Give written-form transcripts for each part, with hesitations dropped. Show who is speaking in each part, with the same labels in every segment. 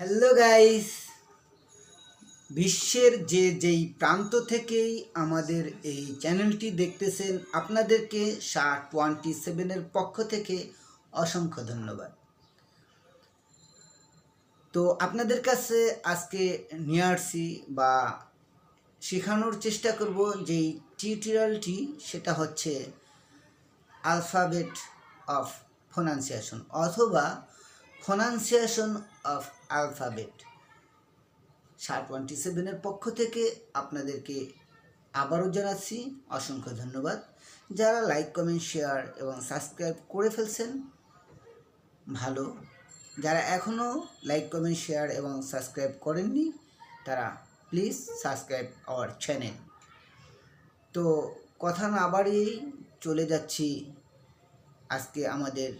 Speaker 1: Hello guys, বিশ্বের যেই প্রান্ত থেকেই আমাদের এই চ্যানেলটি দেখতেছেন আপনাদেরকে SHA-27 পক্ষ থেকে অসংখ্য ধন্যবাদ। তো আপনাদের কাছে আজকে নিয়ে আসছি বা শেখানোর চেষ্টা করব যেই টিউটোরিয়ালটি, সেটা হচ্ছে অ্যালফাবেট অফ প্রনাউন্সিয়েশন অথবা প্রনাউন্সিয়েশন অফ অ্যালফাবেট। SHA-27 পক্ষ থেকে আপনাদেরকে আবারও জানাচ্ছি অসংখ্য ধন্যবাদ। যারা লাইক, কমেন্ট, শেয়ার এবং সাবস্ক্রাইব করে ফেলছেন ভালো, যারা এখনও লাইক, কমেন্ট, শেয়ার এবং সাবস্ক্রাইব করেননি তারা প্লিজ সাবস্ক্রাইব আওয়ার চ্যানেল। তো কথা না বাড়িয়েই চলে যাচ্ছি আজকে আমাদের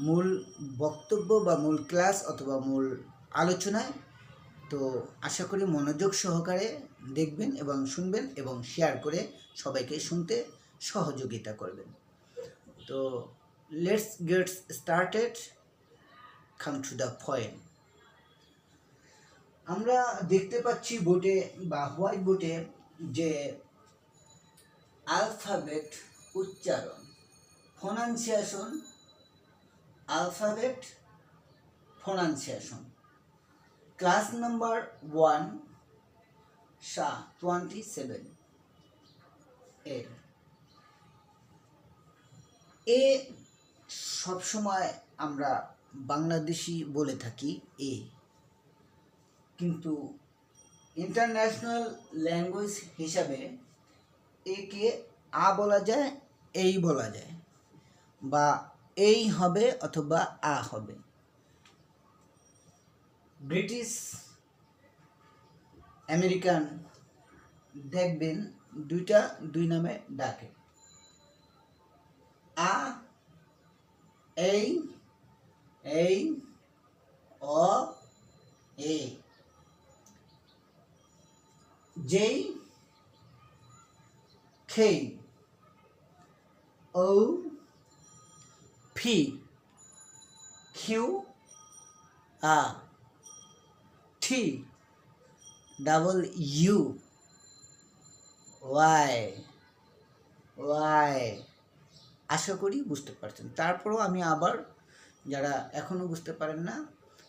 Speaker 1: মূল বক্তব্য বা মূল ক্লাস অথবা মূল আলোচনায়। তো আশা করি মনোযোগ সহকারে দেখবেন এবং শুনবেন এবং শেয়ার করে সবাইকে শুনতে সহযোগিতা করবেন। তো let's get started, come to the point. আমরা দেখতে পাচ্ছি বোর্ডে বা হোয়াইট বোর্ডে যে অ্যালফাবেট উচ্চারণ, pronunciation, alphabet pronunciation, class number 1, SHA-27 এর এ সবসময় আমরা বাংলাদেশি বলে থাকি এ, কিন্তু ইন্টারন্যাশনাল ল্যাঙ্গুয়েজ হিসাবে একে আ বলা যায়, এই বলা যায়, বা এই হবে অথবা আ হবে। ব্রিটিশ, আমেরিকান দেখবেন দুই নামে ডাকে, আ, এই, অ, এ। যেই, খেই, ও, ফি, Q, a, T, double you, Y. আশা করি বুঝতে পারছেন। তারপরেও আমি আবার, যারা এখনও বুঝতে পারেন না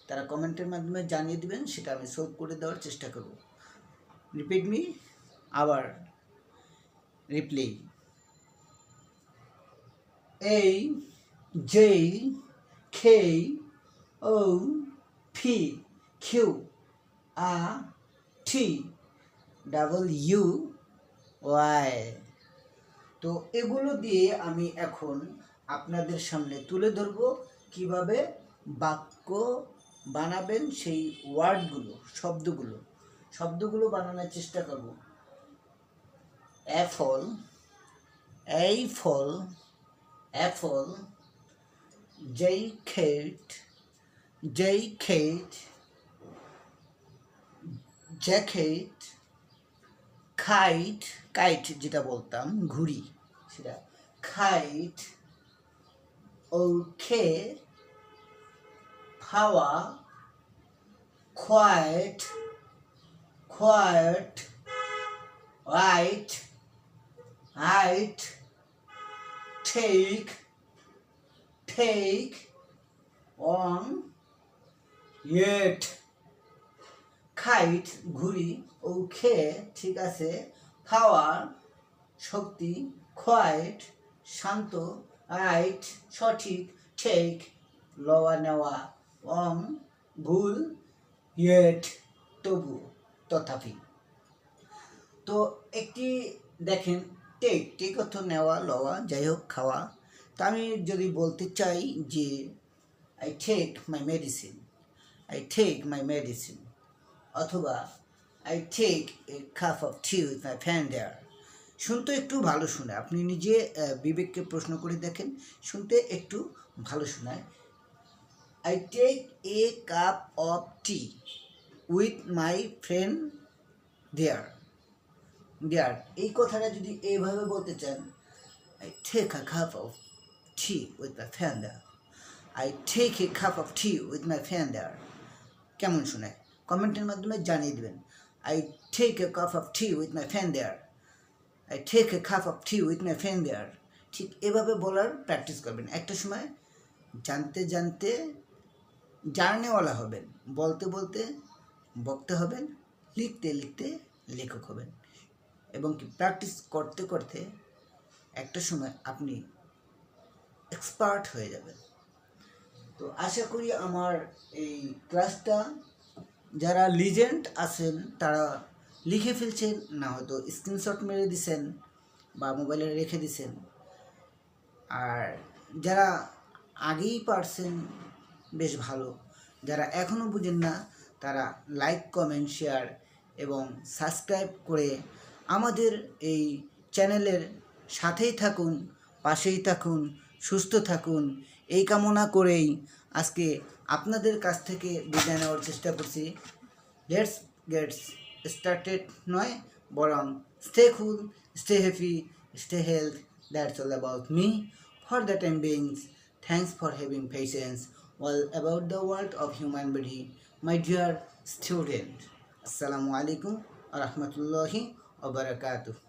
Speaker 1: তারা কমেন্টের মাধ্যমে জানিয়ে দিবেন, সেটা আমি সলভ করে দেওয়ার চেষ্টা করব। রিপিট মি, আবার রিপ্লাই। এই, যেই, খেই, ও, ফি, Q, a, T, double you, Y. তো এগুলো দিয়ে আমি এখন আপনাদের সামনে তুলে ধরব কিভাবে বাক্য বানাবেন, সেই ওয়ার্ডগুলো, শব্দগুলো বানানোর চেষ্টা করব। অ্যাপল, এই ফল, অ্যাপল, জ্যাকেট, জ্যাকেট, কাইট যেটা বলতাম ঘুড়ি, সেটা কাইট, ওকে, হাওয়া, quite, right, take, on, yet. Kite ঘুড়ি, ওকে ঠিক আছে, পাওয়ার শক্তি, কোয়াইট শান্ত, রাইট সঠিক, টেক লওয়া নেওয়া, অন ভুল, ইয়েট তবু তথাপি। তো একটি দেখেন, টেক অর্থ নেওয়া, লওয়া, যাই হোক খাওয়া। তা আমি যদি বলতে চাই যে আই টেক মাই মেডিসিন, অথবা I take a cup of tea with my friend there. শুনতে একটু ভালো শোনে, আপনি নিজে বিবেককে প্রশ্ন করে দেখেন, শুনতে একটু ভালো শোনায়। I take a cup of tea with my friend there. এই কথাটা যদি এইভাবে বলতে চান, I take a cup of tea with my friend there, I take a cup of tea with my friend there. কেমন শোনায় কমেন্টের মাধ্যমে জানিয়ে দেবেন। I take a cup of tea with my friend there, I take a cup of tea with my friend there. ঠিক এভাবে বলার practice করবেন। একটা সময় জানতে জানতে জার্নিওয়ালা হবেন, বলতে বলতে বক্তা হবেন, লিখতে লিখতে লেখক হবেন, এবং কি প্র্যাকটিস করতে করতে একটা সময় আপনি এক্সপার্ট হয়ে যাবেন। তো আশা করি আমার এই ক্লাসটা যারা লিজেন্ড আছেন তারা লিখে ফেলছেন, না হয়তো স্ক্রিনশট মেরে দিছেন বা মোবাইলে রেখে দিছেন। আর যারা আগেই পারছেন বেশ ভালো, যারা এখনও বুঝেন না তারা লাইক কমেন্ট শেয়ার এবং সাবস্ক্রাইব করে আমাদের এই চ্যানেলের সাথেই থাকুন, পাশেই থাকুন, সুস্থ থাকুন, এই কামনা করেই আজকে আপনাদের কাছ থেকে বিদায় নেওয়ার চেষ্টা করছি। লেটস গেট স্টার্টেড নয়, বরং stay cool, stay happy, stay healthy. That's all about me. For the time being, thanks for having patience all about the world of human body, my dear student. Assalamu alaikum wa rahmatullahi wa barakatuh.